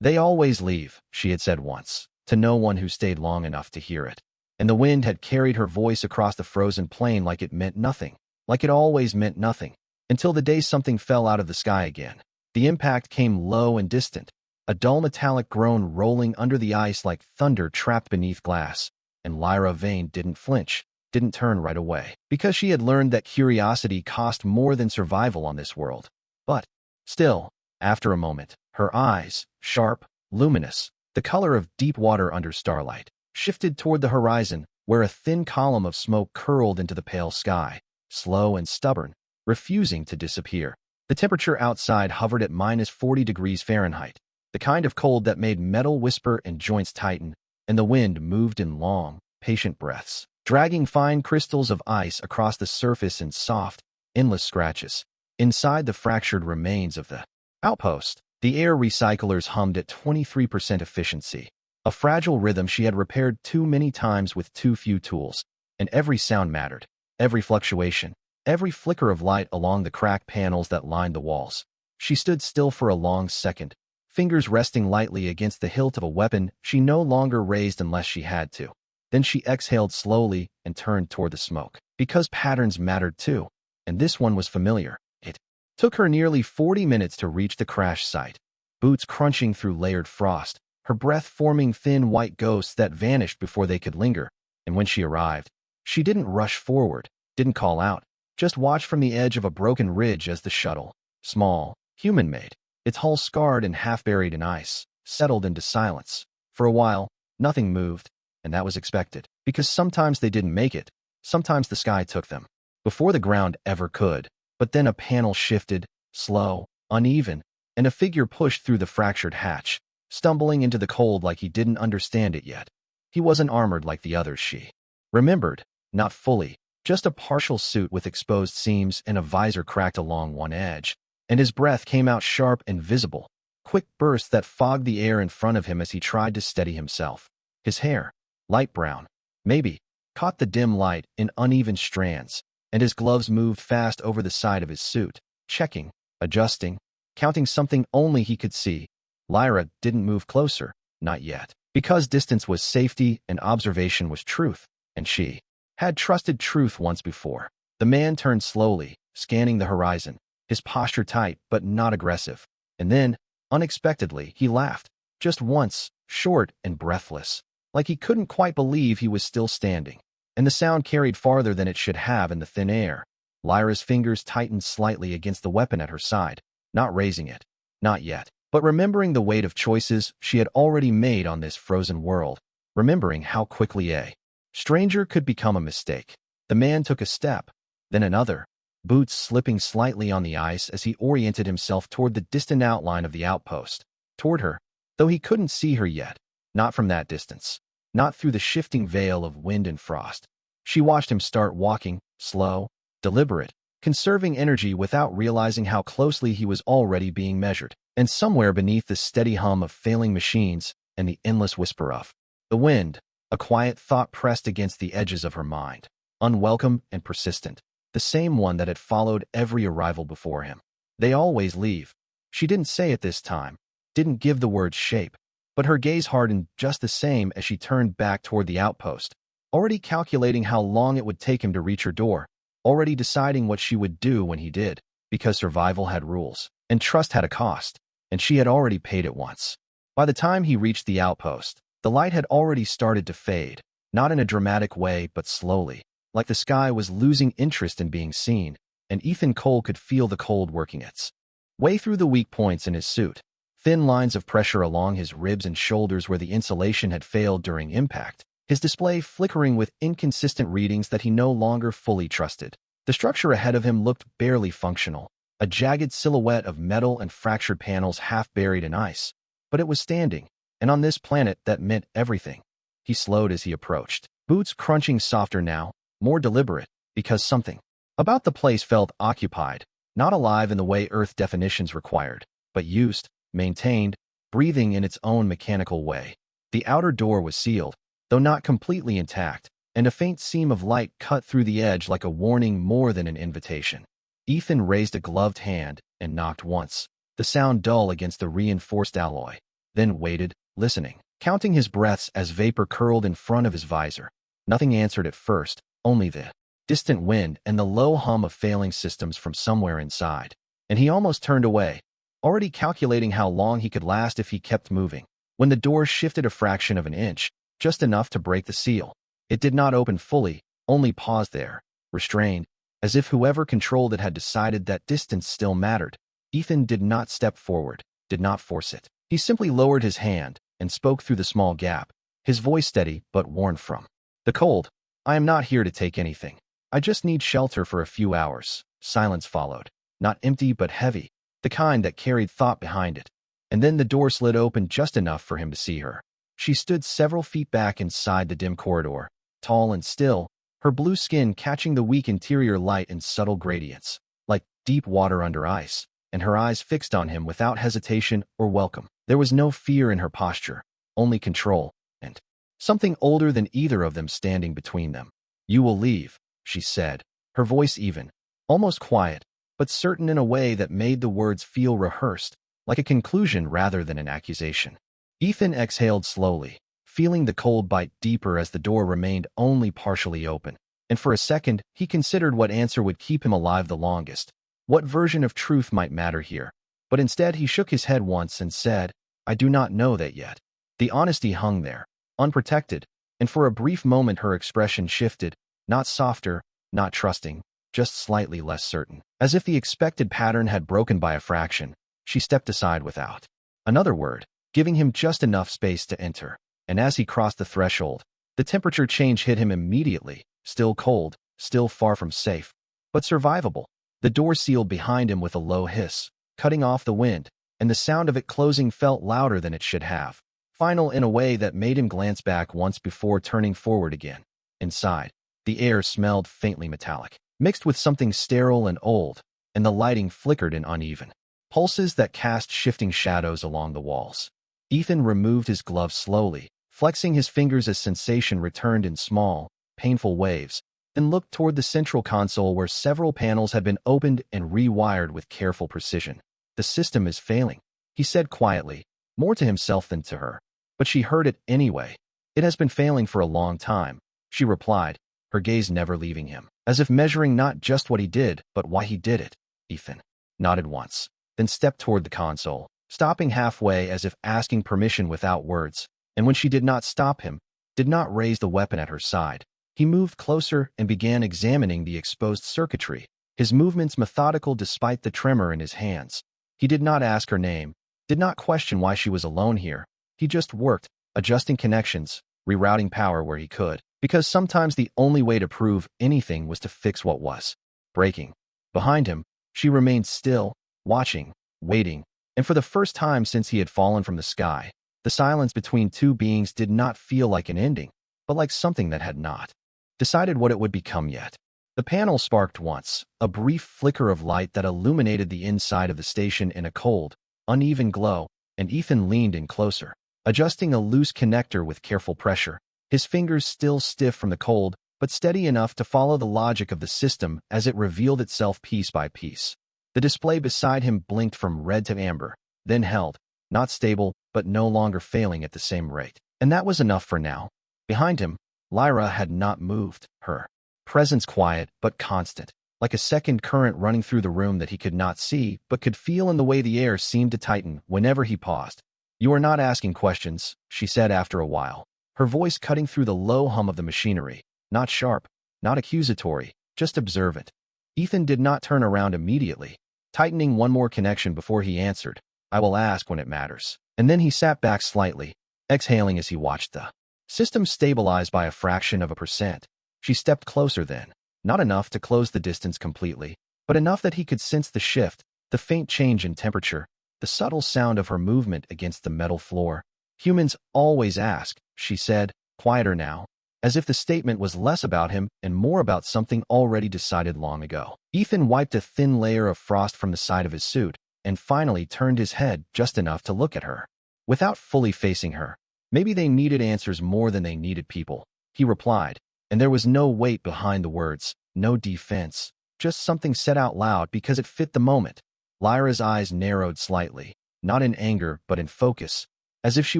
"They always leave," she had said once, to no one who stayed long enough to hear it. And the wind had carried her voice across the frozen plain like it meant nothing, like it always meant nothing, until the day something fell out of the sky again. The impact came low and distant, a dull metallic groan rolling under the ice like thunder trapped beneath glass, and Lyra Vane didn't flinch, didn't turn right away, because she had learned that curiosity cost more than survival on this world. But, still, after a moment, her eyes, sharp, luminous, the color of deep water under starlight, shifted toward the horizon, where a thin column of smoke curled into the pale sky, slow and stubborn, refusing to disappear. The temperature outside hovered at -40 degrees Fahrenheit, the kind of cold that made metal whisper and joints tighten, and the wind moved in long, patient breaths, dragging fine crystals of ice across the surface in soft, endless scratches. Inside the fractured remains of the outpost, the air recyclers hummed at 23% efficiency, a fragile rhythm she had repaired too many times with too few tools, and every sound mattered, every fluctuation, every flicker of light along the cracked panels that lined the walls. She stood still for a long second, fingers resting lightly against the hilt of a weapon she no longer raised unless she had to. Then she exhaled slowly and turned toward the smoke, because patterns mattered too, and this one was familiar. It took her nearly 40 minutes to reach the crash site, boots crunching through layered frost, her breath forming thin white ghosts that vanished before they could linger. And when she arrived, she didn't rush forward, didn't call out, just watched from the edge of a broken ridge as the shuttle, small, human-made, its hull scarred and half-buried in ice, settled into silence. For a while, nothing moved, and that was expected, because sometimes they didn't make it, sometimes the sky took them, before the ground ever could. But then a panel shifted, slow, uneven, and a figure pushed through the fractured hatch, stumbling into the cold like he didn't understand it yet. He wasn't armored like the others she remembered, not fully, just a partial suit with exposed seams and a visor cracked along one edge, and his breath came out sharp and visible, quick bursts that fogged the air in front of him as he tried to steady himself. His hair, light brown, maybe, caught the dim light in uneven strands, and his gloves moved fast over the side of his suit, checking, adjusting, counting something only he could see. Lyra didn't move closer, not yet, because distance was safety and observation was truth, and she had trusted truth once before. The man turned slowly, scanning the horizon, his posture tight but not aggressive, and then, unexpectedly, he laughed, just once, short and breathless, like he couldn't quite believe he was still standing. And the sound carried farther than it should have in the thin air. Lyra's fingers tightened slightly against the weapon at her side, not raising it, not yet, but remembering the weight of choices she had already made on this frozen world, remembering how quickly a stranger could become a mistake. The man took a step, then another, boots slipping slightly on the ice as he oriented himself toward the distant outline of the outpost, toward her, though he couldn't see her yet, not from that distance, not through the shifting veil of wind and frost. She watched him start walking, slow, deliberate, conserving energy without realizing how closely he was already being measured. And somewhere beneath the steady hum of failing machines and the endless whisper of the wind, a quiet thought pressed against the edges of her mind, unwelcome and persistent, the same one that had followed every arrival before him. They always leave. She didn't say it this time, didn't give the words shape, but her gaze hardened just the same as she turned back toward the outpost, already calculating how long it would take him to reach her door, already deciding what she would do when he did, because survival had rules, and trust had a cost, and she had already paid it once. By the time he reached the outpost, the light had already started to fade, not in a dramatic way but slowly, like the sky was losing interest in being seen, and Ethan Cole could feel the cold working its way through the weak points in his suit, thin lines of pressure along his ribs and shoulders where the insulation had failed during impact, his display flickering with inconsistent readings that he no longer fully trusted. The structure ahead of him looked barely functional, a jagged silhouette of metal and fractured panels half buried in ice, but it was standing, and on this planet that meant everything. He slowed as he approached, boots crunching softer now, more deliberate, because something about the place felt occupied, not alive in the way Earth definitions required, but used, maintained, breathing in its own mechanical way. The outer door was sealed, though not completely intact, and a faint seam of light cut through the edge like a warning more than an invitation. Ethan raised a gloved hand and knocked once, the sound dull against the reinforced alloy. then waited, listening, counting his breaths as vapor curled in front of his visor. Nothing answered at first, only the distant wind and the low hum of failing systems from somewhere inside. And he almost turned away, already calculating how long he could last if he kept moving, when the door shifted a fraction of an inch, just enough to break the seal. It did not open fully, only paused there, restrained, as if whoever controlled it had decided that distance still mattered. Ethan did not step forward, did not force it. He simply lowered his hand and spoke through the small gap, his voice steady but worn from the cold. "I am not here to take anything. I just need shelter for a few hours." Silence followed, not empty but heavy, the kind that carried thought behind it. And then the door slid open just enough for him to see her. She stood several feet back inside the dim corridor, tall and still, her blue skin catching the weak interior light in subtle gradients, like deep water under ice, and her eyes fixed on him without hesitation or welcome. There was no fear in her posture, only control, and something older than either of them standing between them. "You will leave," she said, her voice even, almost quiet, but certain in a way that made the words feel rehearsed, like a conclusion rather than an accusation. Ethan exhaled slowly, feeling the cold bite deeper as the door remained only partially open. And for a second, he considered what answer would keep him alive the longest, what version of truth might matter here. But instead he shook his head once and said, "I do not know that yet." The honesty hung there, unprotected, and for a brief moment her expression shifted, not softer, not trusting, just slightly less certain. As if the expected pattern had broken by a fraction, she stepped aside without another word, giving him just enough space to enter. And as he crossed the threshold, the temperature change hit him immediately, still cold, still far from safe, but survivable. The door sealed behind him with a low hiss, cutting off the wind, and the sound of it closing felt louder than it should have, final in a way that made him glance back once before turning forward again. Inside, the air smelled faintly metallic, mixed with something sterile and old, and the lighting flickered in uneven pulses that cast shifting shadows along the walls. Ethan removed his gloves slowly, flexing his fingers as sensation returned in small, painful waves, then looked toward the central console where several panels had been opened and rewired with careful precision. "The system is failing," he said quietly, more to himself than to her. But she heard it anyway. "It has been failing for a long time," she replied, her gaze never leaving him, as if measuring not just what he did, but why he did it. Ethan nodded once, then stepped toward the console, stopping halfway as if asking permission without words. And when she did not stop him, did not raise the weapon at her side, he moved closer and began examining the exposed circuitry, his movements methodical despite the tremor in his hands. He did not ask her name, did not question why she was alone here. He just worked, adjusting connections, rerouting power where he could, because sometimes the only way to prove anything was to fix what was breaking. Behind him, she remained still, watching, waiting, and for the first time since he had fallen from the sky, the silence between two beings did not feel like an ending, but like something that had not decided what it would become yet. The panel sparked once, a brief flicker of light that illuminated the inside of the station in a cold, uneven glow, and Ethan leaned in closer, adjusting a loose connector with careful pressure, his fingers still stiff from the cold, but steady enough to follow the logic of the system as it revealed itself piece by piece. The display beside him blinked from red to amber, then held, not stable, but no longer failing at the same rate. And that was enough for now. Behind him, Lyra had not moved, her presence quiet but constant, like a second current running through the room that he could not see but could feel in the way the air seemed to tighten whenever he paused. "You are not asking questions," she said after a while, her voice cutting through the low hum of the machinery, not sharp, not accusatory, just observant. Ethan did not turn around immediately, tightening one more connection before he answered, "I will ask when it matters." And then he sat back slightly, exhaling as he watched the system stabilize by a fraction of a percent. She stepped closer then, not enough to close the distance completely, but enough that he could sense the shift, the faint change in temperature, the subtle sound of her movement against the metal floor. "Humans always ask," she said, quieter now, as if the statement was less about him and more about something already decided long ago. Ethan wiped a thin layer of frost from the side of his suit, and finally turned his head just enough to look at her, without fully facing her. "Maybe they needed answers more than they needed people," he replied, and there was no weight behind the words, no defense, just something said out loud because it fit the moment. Lyra's eyes narrowed slightly, not in anger but in focus, as if she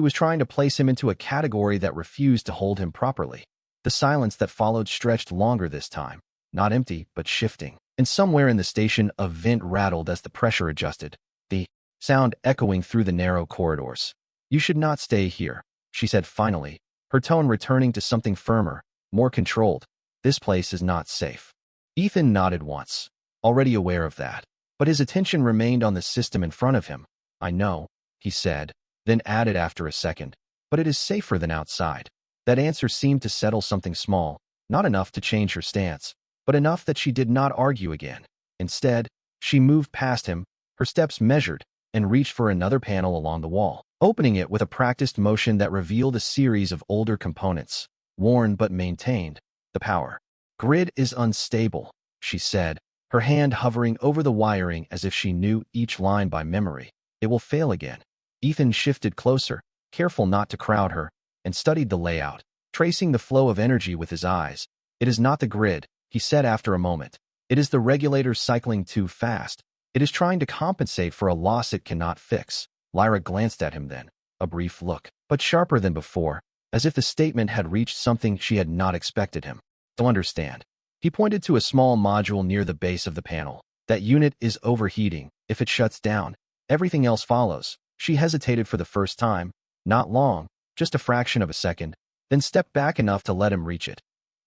was trying to place him into a category that refused to hold him properly. The silence that followed stretched longer this time, not empty, but shifting. And somewhere in the station, a vent rattled as the pressure adjusted, the sound echoing through the narrow corridors. "You should not stay here," she said finally, her tone returning to something firmer, more controlled. "This place is not safe." Ethan nodded once, already aware of that, but his attention remained on the system in front of him. "I know," he said, then added after a second, "but it is safer than outside." That answer seemed to settle something small, not enough to change her stance, but enough that she did not argue again. Instead, she moved past him, her steps measured, and reached for another panel along the wall, opening it with a practiced motion that revealed a series of older components, worn but maintained. "The power grid is unstable," she said, her hand hovering over the wiring as if she knew each line by memory. "It will fail again." Ethan shifted closer, careful not to crowd her, and studied the layout, tracing the flow of energy with his eyes. "It is not the grid," he said after a moment. "It is the regulator cycling too fast. It is trying to compensate for a loss it cannot fix." Lyra glanced at him then, a brief look, but sharper than before, as if the statement had reached something she had not expected him to understand. He pointed to a small module near the base of the panel. "That unit is overheating. If it shuts down, everything else follows." She hesitated for the first time, not long, just a fraction of a second, then stepped back enough to let him reach it.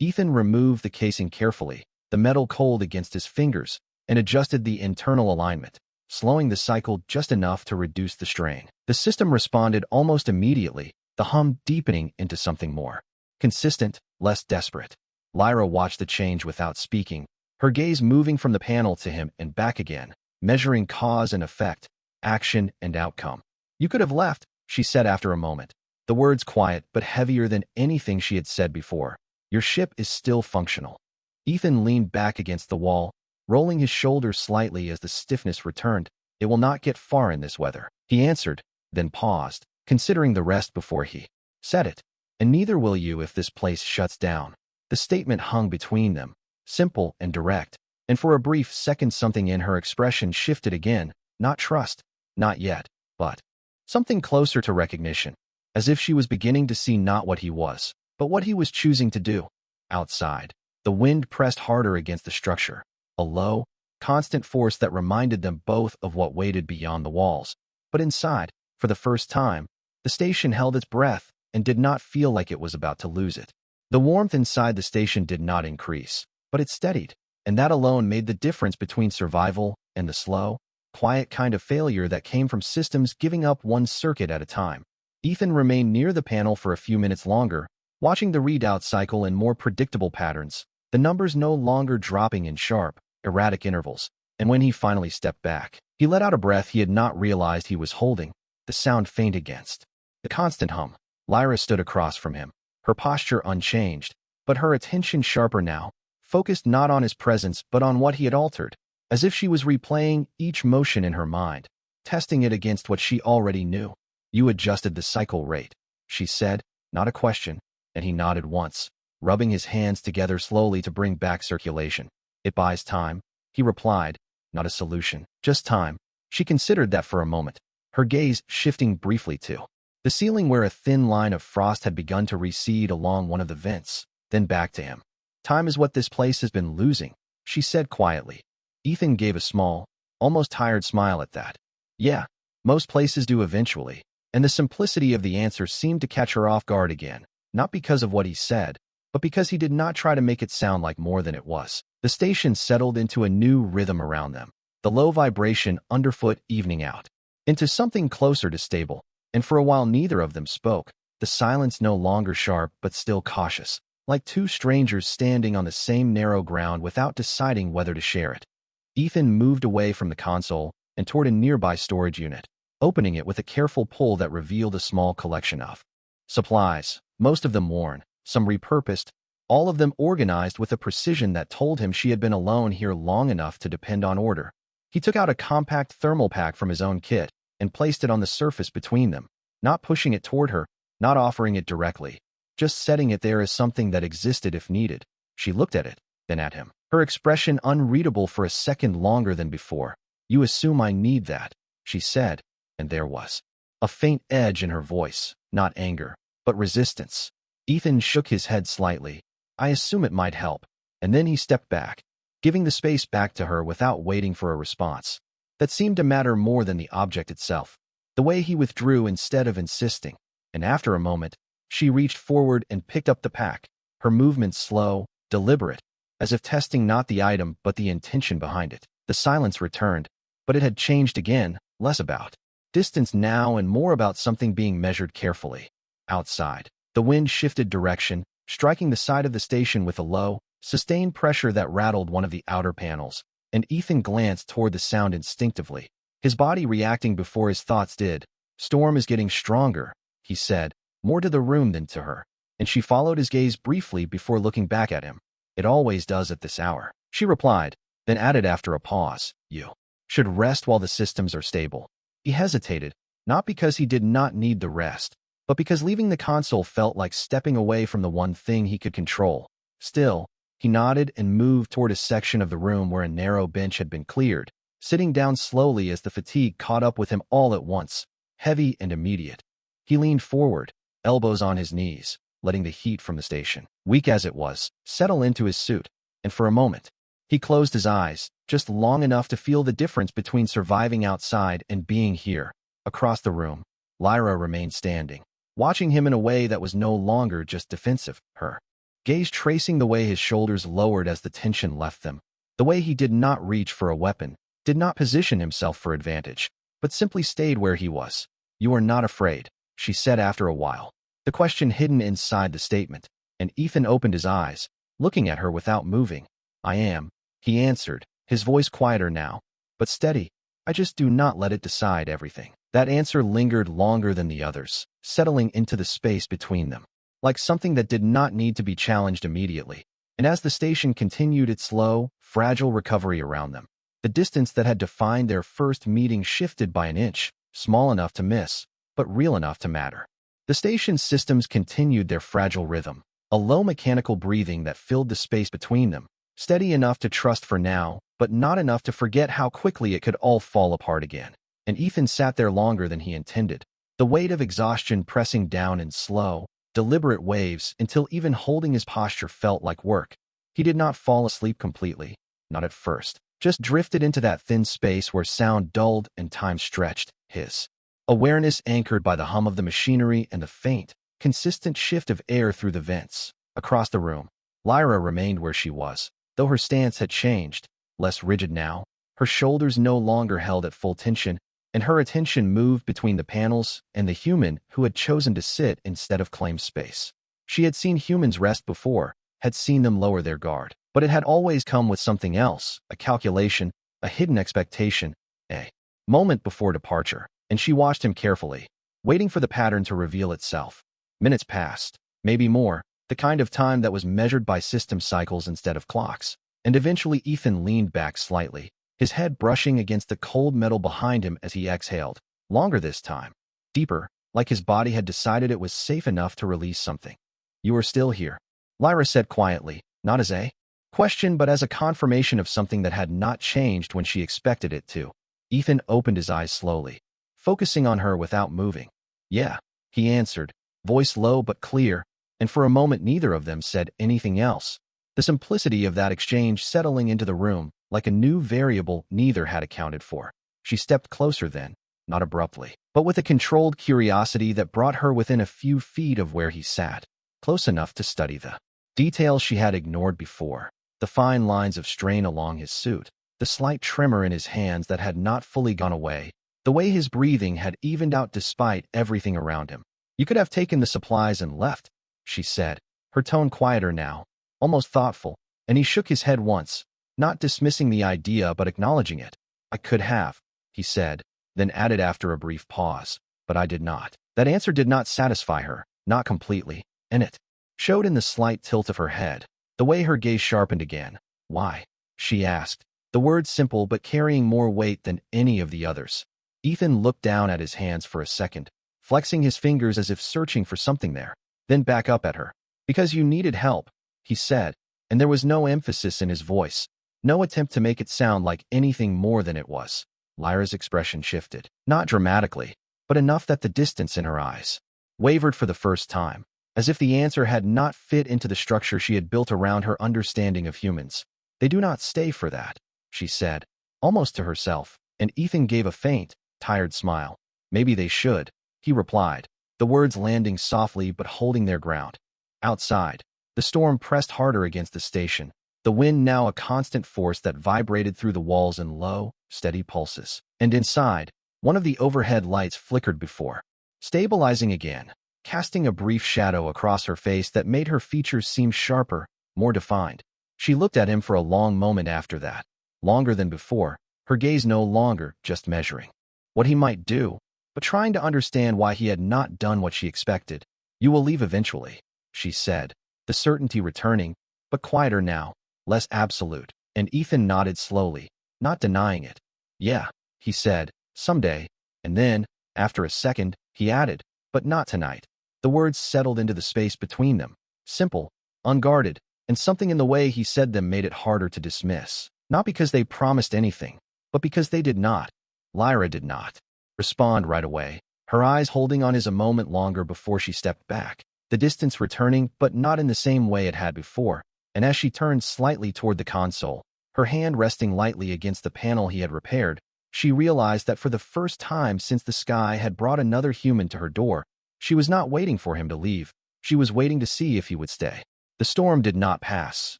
Ethan removed the casing carefully, the metal cold against his fingers, and adjusted the internal alignment, slowing the cycle just enough to reduce the strain. The system responded almost immediately, the hum deepening into something more consistent, less desperate. Lyra watched the change without speaking, her gaze moving from the panel to him and back again, measuring cause and effect, action and outcome. "You could have left," she said after a moment, the words quiet but heavier than anything she had said before. "Your ship is still functional." Ethan leaned back against the wall, rolling his shoulders slightly as the stiffness returned. "It will not get far in this weather," he answered, then paused, considering the rest before he said it. "And neither will you if this place shuts down." The statement hung between them, simple and direct, and for a brief second something in her expression shifted again, not trust, not yet, but something closer to recognition, as if she was beginning to see not what he was, but what he was choosing to do. Outside, the wind pressed harder against the structure, a low, constant force that reminded them both of what waited beyond the walls. But inside, for the first time, the station held its breath and did not feel like it was about to lose it. The warmth inside the station did not increase, but it steadied, and that alone made the difference between survival and the slow, quiet kind of failure that came from systems giving up one circuit at a time. Ethan remained near the panel for a few minutes longer, watching the readout cycle in more predictable patterns, the numbers no longer dropping in sharp, erratic intervals. And when he finally stepped back, he let out a breath he had not realized he was holding, the sound faint against the constant hum. Lyra stood across from him, her posture unchanged, but her attention sharper now, focused not on his presence but on what he had altered, as if she was replaying each motion in her mind, testing it against what she already knew. "You adjusted the cycle rate," she said, not a question, and he nodded once, rubbing his hands together slowly to bring back circulation. "It buys time," he replied, "not a solution, just time." She considered that for a moment, her gaze shifting briefly to the ceiling where a thin line of frost had begun to recede along one of the vents, then back to him. "Time is what this place has been losing," she said quietly. Ethan gave a small, almost tired smile at that. "Yeah, most places do eventually," and the simplicity of the answer seemed to catch her off guard again, not because of what he said, but because he did not try to make it sound like more than it was. The station settled into a new rhythm around them, the low vibration underfoot evening out into something closer to stable, and for a while neither of them spoke, the silence no longer sharp but still cautious, like two strangers standing on the same narrow ground without deciding whether to share it. Ethan moved away from the console and toward a nearby storage unit, opening it with a careful pull that revealed a small collection of supplies, most of them worn, some repurposed, all of them organized with a precision that told him she had been alone here long enough to depend on order. He took out a compact thermal pack from his own kit and placed it on the surface between them, not pushing it toward her, not offering it directly, just setting it there as something that existed if needed. She looked at it, then at him, her expression unreadable for a second longer than before. "You assume I need that," she said, and there was a faint edge in her voice, not anger, but resistance. Ethan shook his head slightly. I assume it might help. And then he stepped back, giving the space back to her without waiting for a response. That seemed to matter more than the object itself. The way he withdrew instead of insisting. And after a moment, she reached forward and picked up the pack, her movements slow, deliberate, as if testing not the item but the intention behind it. The silence returned, but it had changed again, less about distance now and more about something being measured carefully. Outside, the wind shifted direction, striking the side of the station with a low, sustained pressure that rattled one of the outer panels, and Ethan glanced toward the sound instinctively, his body reacting before his thoughts did. Storm is getting stronger, he said, more to the room than to her, and she followed his gaze briefly before looking back at him. It always does at this hour, she replied, then added after a pause, you should rest while the systems are stable. He hesitated, not because he did not need the rest, but because leaving the console felt like stepping away from the one thing he could control. Still, he nodded and moved toward a section of the room where a narrow bench had been cleared, sitting down slowly as the fatigue caught up with him all at once, heavy and immediate. He leaned forward, elbows on his knees, letting the heat from the station, weak as it was, settle into his suit, and for a moment, he closed his eyes, just long enough to feel the difference between surviving outside and being here. Across the room, Lyra remained standing, watching him in a way that was no longer just defensive, her gaze tracing the way his shoulders lowered as the tension left them, the way he did not reach for a weapon, did not position himself for advantage, but simply stayed where he was. You are not afraid, she said after a while, the question hidden inside the statement, and Ethan opened his eyes, looking at her without moving. I am, he answered, his voice quieter now, but steady. I just do not let it decide everything. That answer lingered longer than the others, settling into the space between them, like something that did not need to be challenged immediately. And as the station continued its slow, fragile recovery around them, the distance that had defined their first meeting shifted by an inch, small enough to miss, but real enough to matter. The station's systems continued their fragile rhythm, a low mechanical breathing that filled the space between them, steady enough to trust for now, but not enough to forget how quickly it could all fall apart again. And Ethan sat there longer than he intended, the weight of exhaustion pressing down in slow, deliberate waves until even holding his posture felt like work. He did not fall asleep completely, not at first, just drifted into that thin space where sound dulled and time stretched, his awareness anchored by the hum of the machinery and the faint, consistent shift of air through the vents. Across the room, Lyra remained where she was, though her stance had changed, less rigid now, her shoulders no longer held at full tension, and her attention moved between the panels and the human who had chosen to sit instead of claim space. She had seen humans rest before, had seen them lower their guard, but it had always come with something else, a calculation, a hidden expectation, a moment before departure, and she watched him carefully, waiting for the pattern to reveal itself. Minutes passed, maybe more, the kind of time that was measured by system cycles instead of clocks, and eventually Ethan leaned back slightly, his head brushing against the cold metal behind him as he exhaled, longer this time, deeper, like his body had decided it was safe enough to release something. You are still here, Lyra said quietly, not as a question but as a confirmation of something that had not changed when she expected it to. Ethan opened his eyes slowly, focusing on her without moving. Yeah, he answered, voice low but clear, and for a moment neither of them said anything else. The simplicity of that exchange settling into the room, like a new variable neither had accounted for. She stepped closer then, not abruptly, but with a controlled curiosity that brought her within a few feet of where he sat, close enough to study the details she had ignored before, the fine lines of strain along his suit, the slight tremor in his hands that had not fully gone away, the way his breathing had evened out despite everything around him. You could have taken the supplies and left, she said, her tone quieter now, almost thoughtful, and he shook his head once, not dismissing the idea but acknowledging it. I could have, he said, then added after a brief pause, but I did not. That answer did not satisfy her, not completely, and it showed in the slight tilt of her head, the way her gaze sharpened again. Why? She asked, the words simple but carrying more weight than any of the others. Ethan looked down at his hands for a second, flexing his fingers as if searching for something there, then back up at her. Because you needed help, he said, and there was no emphasis in his voice, no attempt to make it sound like anything more than it was. Lyra's expression shifted, not dramatically, but enough that the distance in her eyes wavered for the first time, as if the answer had not fit into the structure she had built around her understanding of humans. "They do not stay for that," she said, almost to herself, and Ethan gave a faint, tired smile. "Maybe they should," he replied, the words landing softly but holding their ground. Outside, the storm pressed harder against the station, the wind now a constant force that vibrated through the walls in low, steady pulses. And inside, one of the overhead lights flickered before stabilizing again, casting a brief shadow across her face that made her features seem sharper, more defined. She looked at him for a long moment after that, longer than before, her gaze no longer just measuring what he might do, but trying to understand why he had not done what she expected. "You will leave eventually," she said, the certainty returning, but quieter now, less absolute, and Ethan nodded slowly, not denying it. "Yeah," he said, "someday," and then, after a second, he added, "but not tonight." The words settled into the space between them, simple, unguarded, and something in the way he said them made it harder to dismiss. Not because they promised anything, but because they did not. Lyra did not respond right away, her eyes holding on his a moment longer before she stepped back, the distance returning but not in the same way it had before, and as she turned slightly toward the console, her hand resting lightly against the panel he had repaired, she realized that for the first time since the sky had brought another human to her door, she was not waiting for him to leave, she was waiting to see if he would stay. The storm did not pass,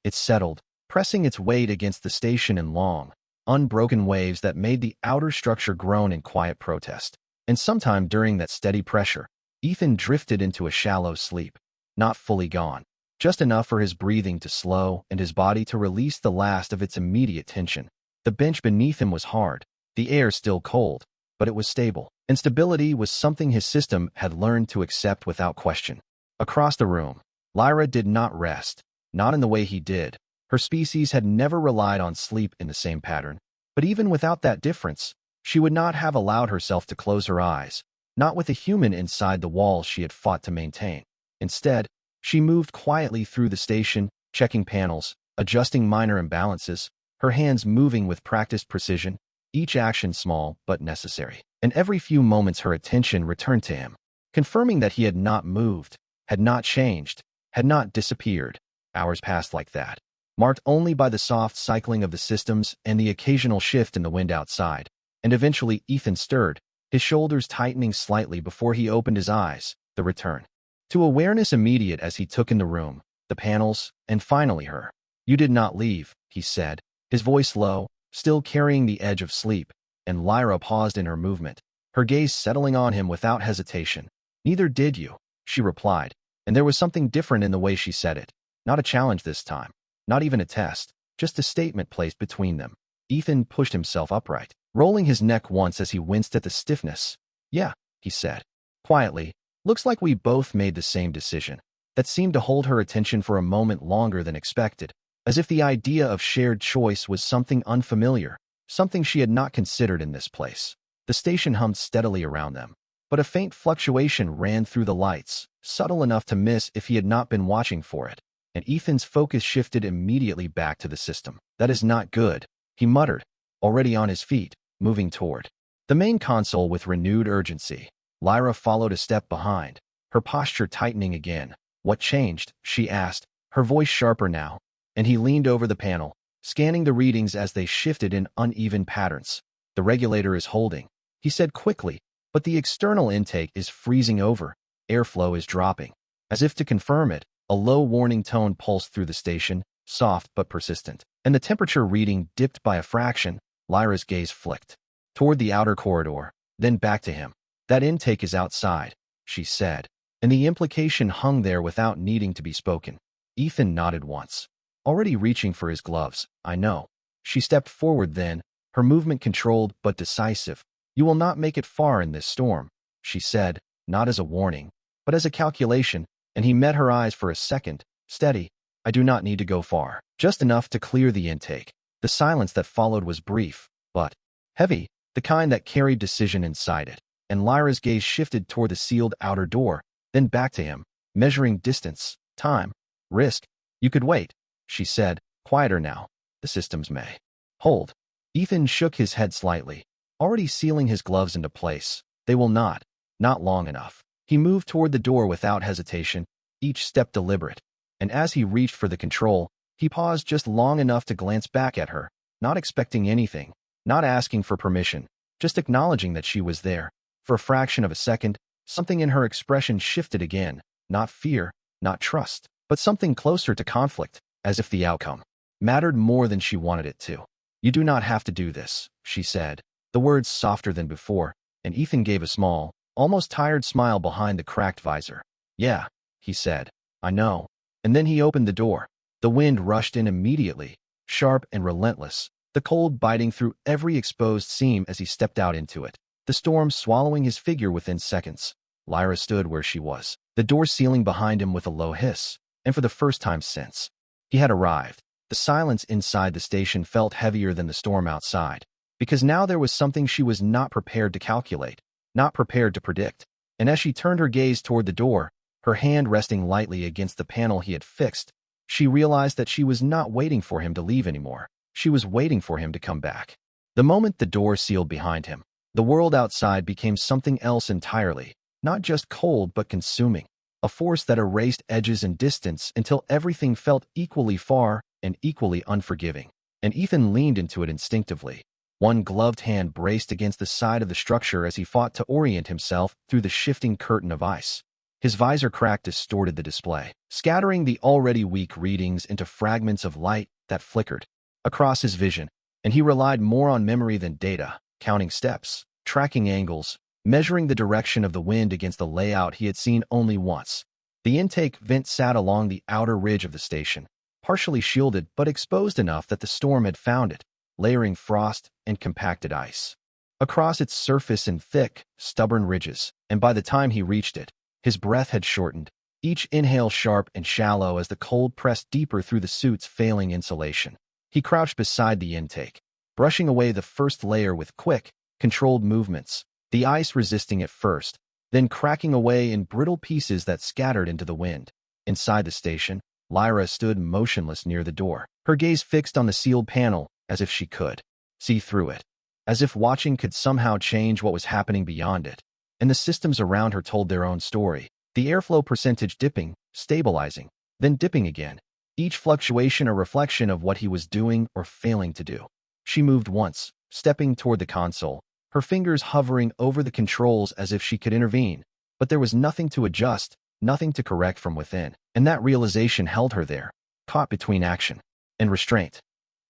it settled, pressing its weight against the station in long, unbroken waves that made the outer structure groan in quiet protest. And sometime during that steady pressure, Ethan drifted into a shallow sleep, not fully gone, just enough for his breathing to slow and his body to release the last of its immediate tension. The bench beneath him was hard, the air still cold, but it was stable, and stability was something his system had learned to accept without question. Across the room, Lyra did not rest, not in the way he did. Her species had never relied on sleep in the same pattern, but even without that difference, she would not have allowed herself to close her eyes, not with a human inside the walls she had fought to maintain. Instead, she moved quietly through the station, checking panels, adjusting minor imbalances, her hands moving with practiced precision, each action small but necessary. And every few moments her attention returned to him, confirming that he had not moved, had not changed, had not disappeared. Hours passed like that, marked only by the soft cycling of the systems and the occasional shift in the wind outside. And eventually Ethan stirred, his shoulders tightening slightly before he opened his eyes, the return to awareness immediate as he took in the room, the panels, and finally her. "You did not leave," he said, his voice low, still carrying the edge of sleep, and Lyra paused in her movement, her gaze settling on him without hesitation. "Neither did you," she replied, and there was something different in the way she said it. Not a challenge this time, not even a test, just a statement placed between them. Ethan pushed himself upright, rolling his neck once as he winced at the stiffness. "Yeah," he said, quietly, "looks like we both made the same decision." That seemed to hold her attention for a moment longer than expected, as if the idea of shared choice was something unfamiliar, something she had not considered in this place. The station hummed steadily around them, but a faint fluctuation ran through the lights, subtle enough to miss if he had not been watching for it, and Ethan's focus shifted immediately back to the system. "That is not good," he muttered, already on his feet, moving toward the main console with renewed urgency. Lyra followed a step behind, her posture tightening again. "What changed?" she asked, her voice sharper now, and he leaned over the panel, scanning the readings as they shifted in uneven patterns. "The regulator is holding," he said quickly, "but the external intake is freezing over, airflow is dropping." As if to confirm it, a low warning tone pulsed through the station, soft but persistent, and the temperature reading dipped by a fraction. Lyra's gaze flicked toward the outer corridor, then back to him. "That intake is outside," she said, and the implication hung there without needing to be spoken. Ethan nodded once, already reaching for his gloves. "I know." She stepped forward then, her movement controlled but decisive. "You will not make it far in this storm," she said, not as a warning, but as a calculation, and he met her eyes for a second, steady. "I do not need to go far, just enough to clear the intake." The silence that followed was brief, but heavy, the kind that carried decision inside it, and Lyra's gaze shifted toward the sealed outer door, then back to him, measuring distance, time, risk. "You could wait," she said, quieter now. "The systems may hold." Ethan shook his head slightly, already sealing his gloves into place. "They will not," Not long enough. He moved toward the door without hesitation, each step deliberate. And as he reached for the control, he paused just long enough to glance back at her, not expecting anything, not asking for permission, just acknowledging that she was there. For a fraction of a second, something in her expression shifted again, not fear, not trust, but something closer to conflict, as if the outcome mattered more than she wanted it to. "You do not have to do this," she said, the words softer than before, and Ethan gave a small, almost tired smile behind the cracked visor. "Yeah," he said, "I know." And then he opened the door. The wind rushed in immediately, sharp and relentless, the cold biting through every exposed seam as he stepped out into it, the storm swallowing his figure within seconds. Lyra stood where she was, the door sealing behind him with a low hiss, and for the first time since he had arrived, the silence inside the station felt heavier than the storm outside, because now there was something she was not prepared to calculate, not prepared to predict. And as she turned her gaze toward the door, her hand resting lightly against the panel he had fixed, she realized that she was not waiting for him to leave anymore. She was waiting for him to come back. The moment the door sealed behind him, the world outside became something else entirely, not just cold but consuming, a force that erased edges and distance until everything felt equally far and equally unforgiving. And Ethan leaned into it instinctively. One gloved hand braced against the side of the structure as he fought to orient himself through the shifting curtain of ice. His visor crack distorted the display, scattering the already weak readings into fragments of light that flickered across his vision, and he relied more on memory than data, counting steps, tracking angles, measuring the direction of the wind against the layout he had seen only once. The intake vent sat along the outer ridge of the station, partially shielded but exposed enough that the storm had found it, layering frost and compacted ice across its surface in thick, stubborn ridges, and by the time he reached it, his breath had shortened, each inhale sharp and shallow as the cold pressed deeper through the suit's failing insulation. He crouched beside the intake, brushing away the first layer with quick, controlled movements, the ice resisting at first, then cracking away in brittle pieces that scattered into the wind. Inside the station, Lyra stood motionless near the door, her gaze fixed on the sealed panel as if she could see through it, as if watching could somehow change what was happening beyond it. And the systems around her told their own story, the airflow percentage dipping, stabilizing, then dipping again, each fluctuation a reflection of what he was doing or failing to do. She moved once, stepping toward the console, her fingers hovering over the controls as if she could intervene, but there was nothing to adjust, nothing to correct from within, and that realization held her there, caught between action and restraint.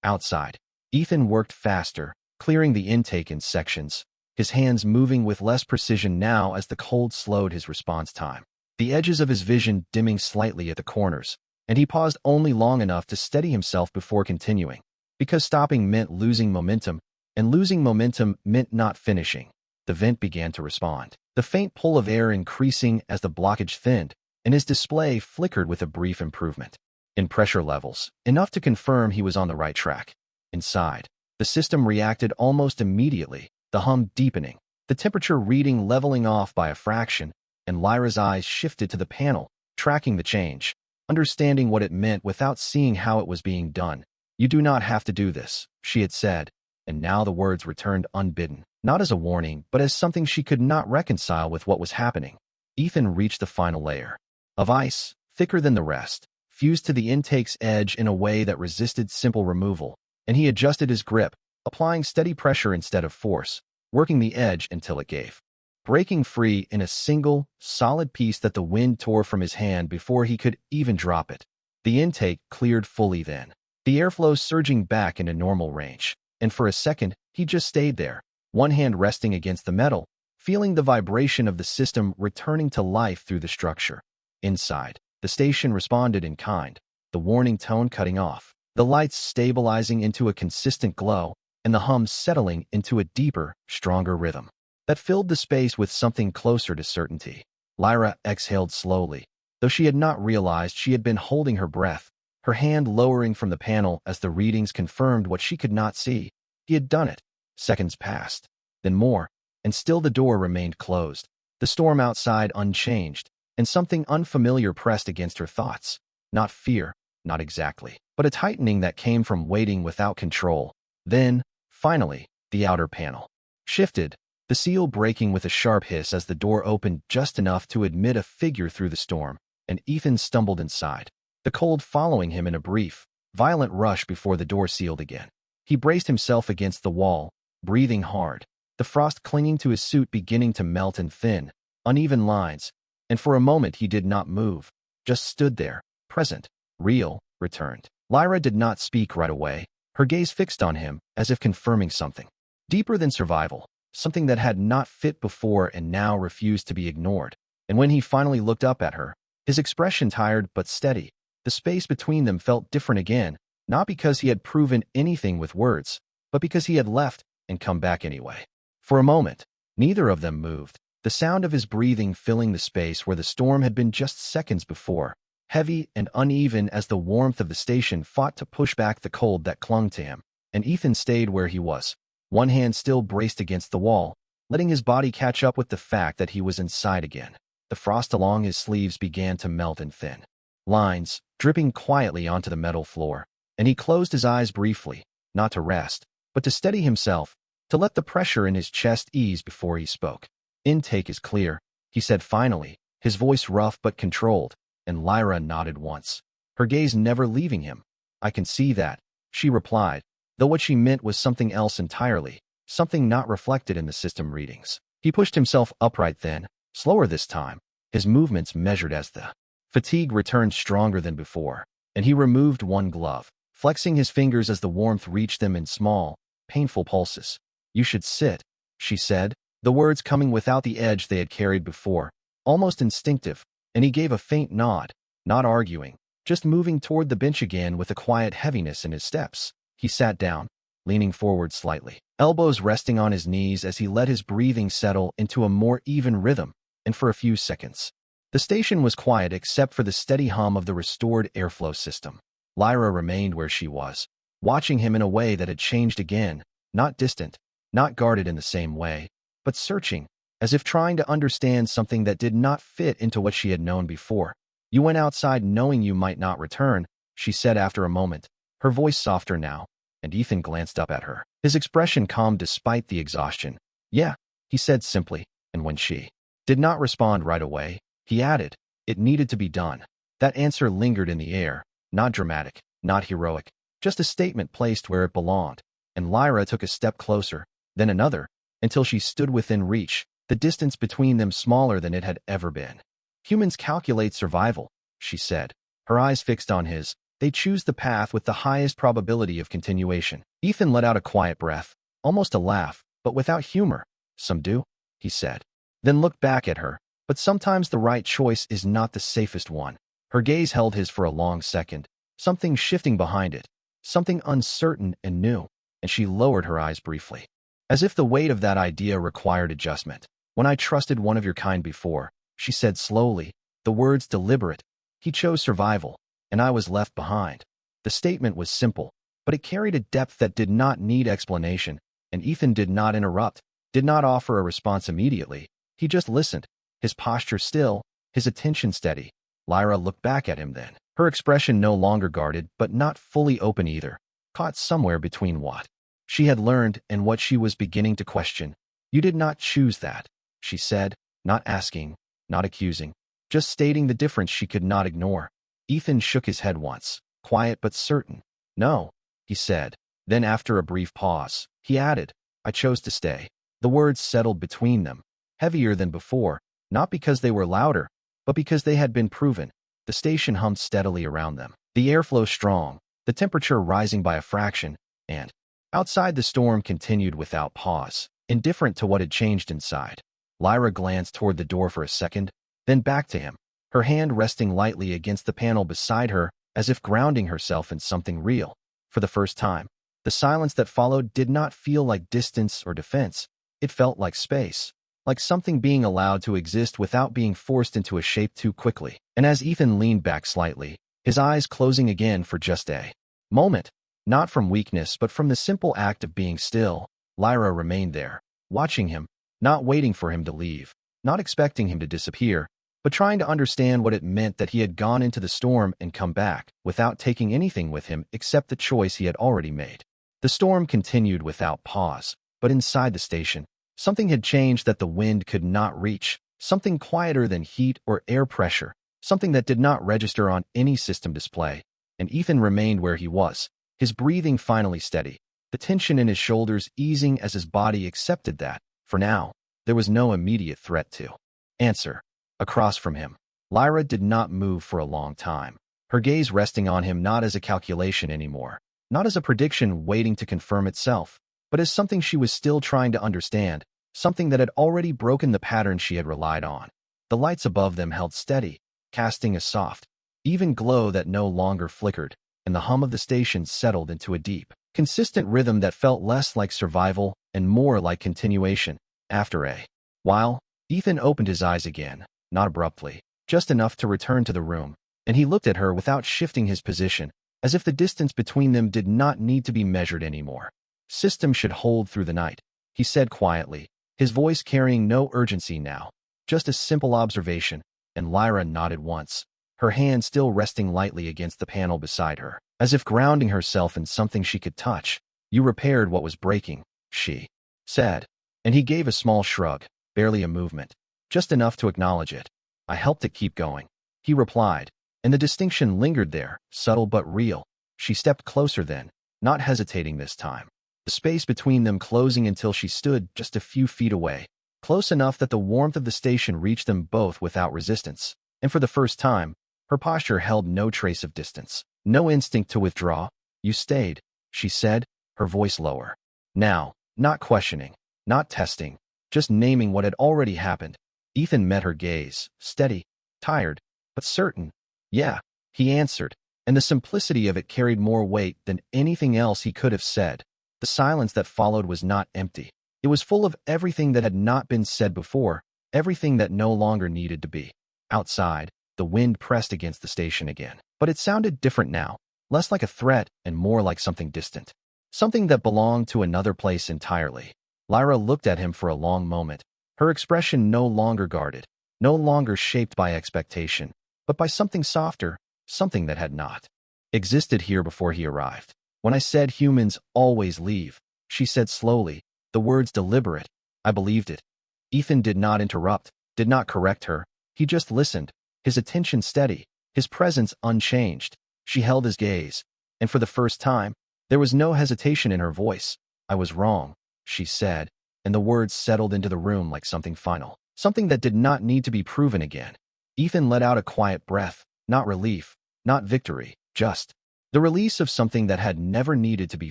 Outside, Ethan worked faster, clearing the intake in sections, his hands moving with less precision now as the cold slowed his response time, the edges of his vision dimming slightly at the corners, and he paused only long enough to steady himself before continuing, because stopping meant losing momentum, and losing momentum meant not finishing. The vent began to respond, the faint pull of air increasing as the blockage thinned, and his display flickered with a brief improvement in pressure levels, enough to confirm he was on the right track. Inside, the system reacted almost immediately, the hum deepening, the temperature reading leveling off by a fraction, and Lyra's eyes shifted to the panel, tracking the change, understanding what it meant without seeing how it was being done. "You do not have to do this," she had said, and now the words returned unbidden, not as a warning, but as something she could not reconcile with what was happening. Ethan reached the final layer of ice, thicker than the rest, fused to the intake's edge in a way that resisted simple removal, and he adjusted his grip, applying steady pressure instead of force, working the edge until it gave, breaking free in a single, solid piece that the wind tore from his hand before he could even drop it. The intake cleared fully then, the airflow surging back into normal range, and for a second, he just stayed there, one hand resting against the metal, feeling the vibration of the system returning to life through the structure. Inside, the station responded in kind, the warning tone cutting off, the lights stabilizing into a consistent glow, and the hum settling into a deeper, stronger rhythm that filled the space with something closer to certainty. Lyra exhaled slowly, though she had not realized she had been holding her breath, her hand lowering from the panel as the readings confirmed what she could not see. He had done it. Seconds passed, then more, and still the door remained closed, the storm outside unchanged, and something unfamiliar pressed against her thoughts. Not fear, not exactly, but a tightening that came from waiting without control. Then, finally, the outer panel shifted, the seal breaking with a sharp hiss as the door opened just enough to admit a figure through the storm, and Ethan stumbled inside, the cold following him in a brief, violent rush before the door sealed again. He braced himself against the wall, breathing hard, the frost clinging to his suit beginning to melt in thin, uneven lines, and for a moment he did not move, just stood there, present, real, returned. Lyra did not speak right away, her gaze fixed on him as if confirming something. Deeper than survival, something that had not fit before and now refused to be ignored. And when he finally looked up at her, his expression tired but steady, the space between them felt different again, not because he had proven anything with words, but because he had left and come back anyway. For a moment, neither of them moved, the sound of his breathing filling the space where the storm had been just seconds before, heavy and uneven as the warmth of the station fought to push back the cold that clung to him, and Ethan stayed where he was, one hand still braced against the wall, letting his body catch up with the fact that he was inside again. The frost along his sleeves began to melt and thin lines, dripping quietly onto the metal floor, and he closed his eyes briefly, not to rest, but to steady himself, to let the pressure in his chest ease before he spoke. "Intake is clear," he said finally, his voice rough but controlled, and Lyra nodded once, her gaze never leaving him. "I can see that," she replied, though what she meant was something else entirely, something not reflected in the system readings. He pushed himself upright then, slower this time, his movements measured as the fatigue returned stronger than before, and he removed one glove, flexing his fingers as the warmth reached them in small, painful pulses. "You should sit," she said, the words coming without the edge they had carried before, almost instinctive, and he gave a faint nod, not arguing, just moving toward the bench again with a quiet heaviness in his steps. He sat down, leaning forward slightly, elbows resting on his knees as he let his breathing settle into a more even rhythm, and for a few seconds, the station was quiet except for the steady hum of the restored airflow system. Lyra remained where she was, watching him in a way that had changed again, not distant, not guarded in the same way, but searching, as if trying to understand something that did not fit into what she had known before. "You went outside knowing you might not return," she said after a moment, her voice softer now, and Ethan glanced up at her, his expression calm despite the exhaustion. "Yeah," he said simply, and when she did not respond right away, he added, "It needed to be done." That answer lingered in the air, not dramatic, not heroic, just a statement placed where it belonged, and Lyra took a step closer, then another, until she stood within reach, the distance between them smaller than it had ever been. "Humans calculate survival," she said, her eyes fixed on his. "They choose the path with the highest probability of continuation." Ethan let out a quiet breath, almost a laugh, but without humor. "Some do," he said, then looked back at her. "But sometimes the right choice is not the safest one." Her gaze held his for a long second, something shifting behind it, something uncertain and new, and she lowered her eyes briefly, as if the weight of that idea required adjustment. "When I trusted one of your kind before," she said slowly, the words deliberate, "he chose survival, and I was left behind." The statement was simple, but it carried a depth that did not need explanation, and Ethan did not interrupt, did not offer a response immediately. He just listened, his posture still, his attention steady. Lyra looked back at him then, her expression no longer guarded but not fully open either, caught somewhere between what she had learned and what she was beginning to question. "You did not choose that," she said, not asking, not accusing, just stating the difference she could not ignore. Ethan shook his head once, quiet but certain. "No," he said. Then after a brief pause, he added, "I chose to stay." The words settled between them, heavier than before, not because they were louder, but because they had been proven. The station hummed steadily around them, the airflow strong, the temperature rising by a fraction, and outside the storm continued without pause, indifferent to what had changed inside. Lyra glanced toward the door for a second, then back to him, her hand resting lightly against the panel beside her as if grounding herself in something real. For the first time, the silence that followed did not feel like distance or defense. It felt like space, like something being allowed to exist without being forced into a shape too quickly. And as Ethan leaned back slightly, his eyes closing again for just a moment, not from weakness but from the simple act of being still, Lyra remained there, watching him, not waiting for him to leave, not expecting him to disappear, but trying to understand what it meant that he had gone into the storm and come back without taking anything with him except the choice he had already made. The storm continued without pause, but inside the station, Something had changed that the wind could not reach, something quieter than heat or air pressure, something that did not register on any system display, and Ethan remained where he was, his breathing finally steady, the tension in his shoulders easing as his body accepted that, for now, there was no immediate threat to answer. Across from him, Lyra did not move for a long time, her gaze resting on him not as a calculation anymore, not as a prediction waiting to confirm itself, but as something she was still trying to understand, something that had already broken the pattern she had relied on. The lights above them held steady, casting a soft, even glow that no longer flickered, and the hum of the station settled into a deep, consistent rhythm that felt less like survival and more like continuation. After a while, Ethan opened his eyes again, not abruptly, just enough to return to the room, and he looked at her without shifting his position, as if the distance between them did not need to be measured anymore. System should hold through the night, he said quietly, his voice carrying no urgency now, just a simple observation, and Lyra nodded once, her hand still resting lightly against the panel beside her, as if grounding herself in something she could touch. You repaired what was breaking, she said, and he gave a small shrug, barely a movement, just enough to acknowledge it. I helped it keep going, he replied, and the distinction lingered there, subtle but real. She stepped closer then, not hesitating this time, the space between them closing until she stood just a few feet away, close enough that the warmth of the station reached them both without resistance, and for the first time, her posture held no trace of distance, no instinct to withdraw. You stayed, she said, her voice lower. Now, not questioning, not testing, just naming what had already happened. Ethan met her gaze, steady, tired, but certain. Yeah, he answered, and the simplicity of it carried more weight than anything else he could have said. The silence that followed was not empty. It was full of everything that had not been said before, everything that no longer needed to be. Outside, the wind pressed against the station again, but it sounded different now, less like a threat and more like something distant, something that belonged to another place entirely. Lyra looked at him for a long moment, her expression no longer guarded, no longer shaped by expectation, but by something softer, something that had not existed here before he arrived. When I said humans always leave, she said slowly, the words deliberate, I believed it. Ethan did not interrupt, did not correct her, he just listened, his attention steady, his presence unchanged. She held his gaze, and for the first time, there was no hesitation in her voice. I was wrong, she said, and the words settled into the room like something final, something that did not need to be proven again. Ethan let out a quiet breath, not relief, not victory, just the release of something that had never needed to be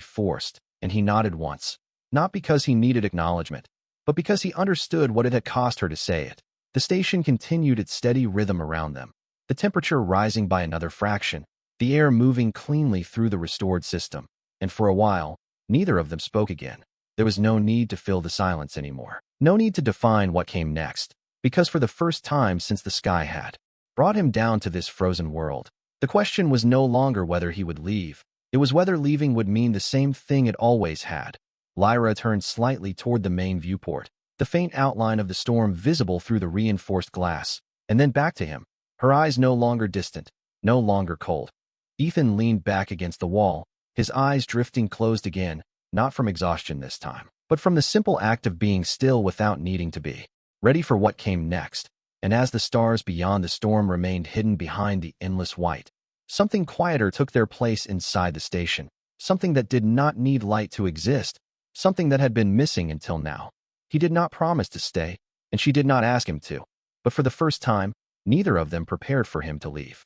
forced, and he nodded once, not because he needed acknowledgement, but because he understood what it had cost her to say it. The station continued its steady rhythm around them, the temperature rising by another fraction, the air moving cleanly through the restored system, and for a while, neither of them spoke again. There was no need to fill the silence anymore, no need to define what came next, because for the first time since the sky had brought him down to this frozen world, the question was no longer whether he would leave, it was whether leaving would mean the same thing it always had. Lyra turned slightly toward the main viewport, the faint outline of the storm visible through the reinforced glass, and then back to him, her eyes no longer distant, no longer cold. Ethan leaned back against the wall, his eyes drifting closed again, not from exhaustion this time, but from the simple act of being still without needing to be, ready for what came next. And as the stars beyond the storm remained hidden behind the endless white, something quieter took their place inside the station, something that did not need light to exist, something that had been missing until now. He did not promise to stay, and she did not ask him to, but for the first time, neither of them prepared for him to leave.